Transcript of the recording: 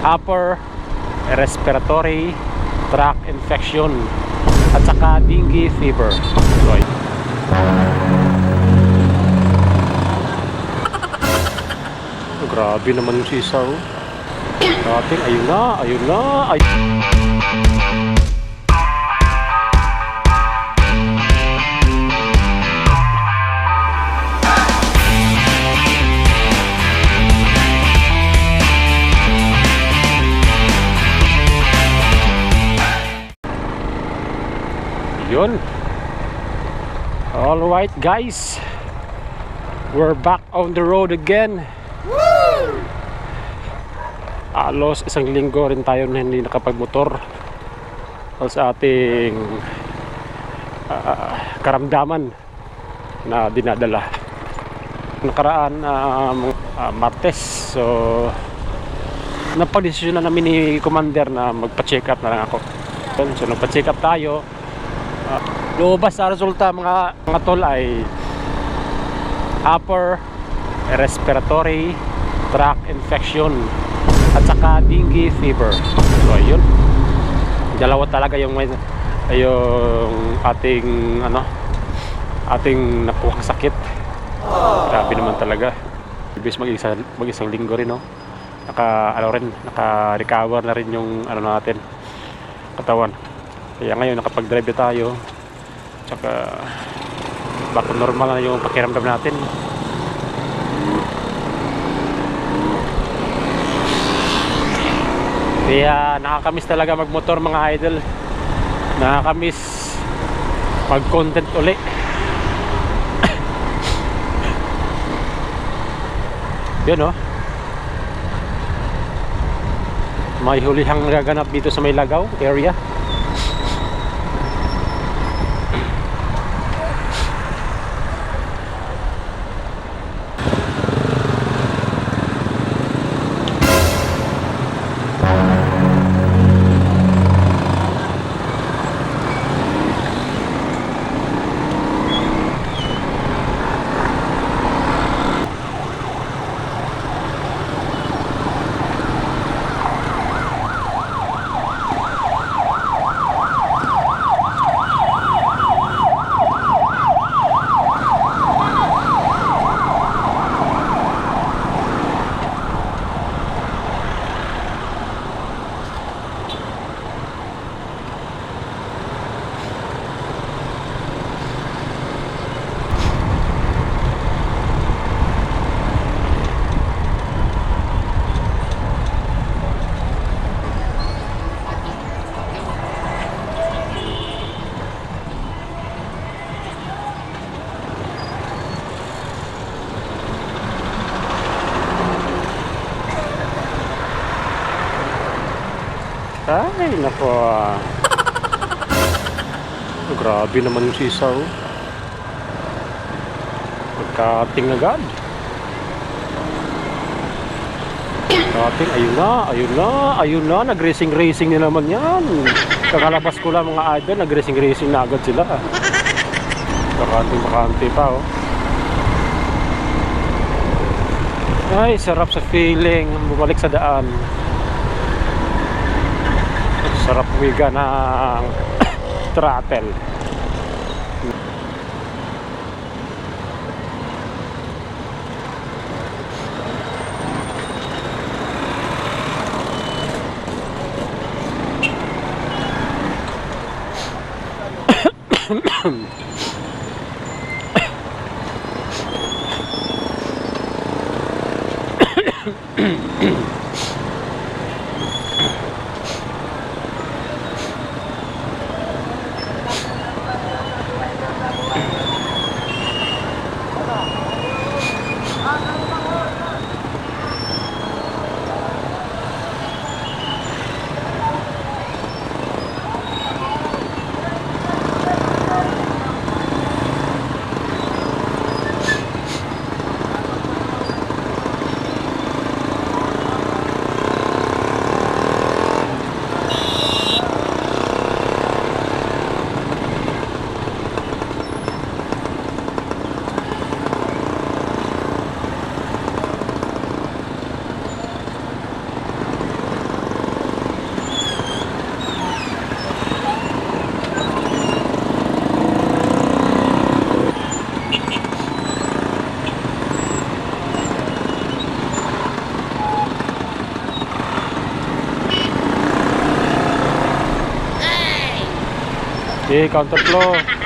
upper respiratory tract infection at saka dengue fever. So, grabe naman yung sisaw. Dating, ayun na, ayun na, yun. Alright guys, we're back on the road again. Alos isang linggo rin tayo na hindi nakapagmotor sa ating karamdaman na dinadala nakaraan Martes. So napag-desisyon na namin ni Commander na magpa-check up na lang ako. So nagpa-check up tayo. Lumabas sa resulta mga tol ay upper respiratory tract infection at saka dengue fever. So ayun, dalawa talaga yung ating ating nakuhang sakit. Grabe naman talaga. Ibig mag-isang linggo rin, no? Naka-recover na rin yung natin, katawan. Kaya ngayon nakapag-drive tayo. Tsaka baka normal na yung pakiramdam natin. Kaya nakakamiss talaga magmotor mga idol. Nakakamiss mag-content uli. Yun, oh. May hulihang gaganap dito sa may Lagaw area. Ay, nako. Grabe naman yung sisaw. Pagkating agad. Dating, ayun na, ayun na, ayun na. Nag-racing na naman yan. Kakalabas ko lang mga idol, nag-racing na agad sila. Bakante pa, oh. Ay, sarap sa feeling. Bumalik sa daan. Sarap wiga ng throttle. Eh, counterflow.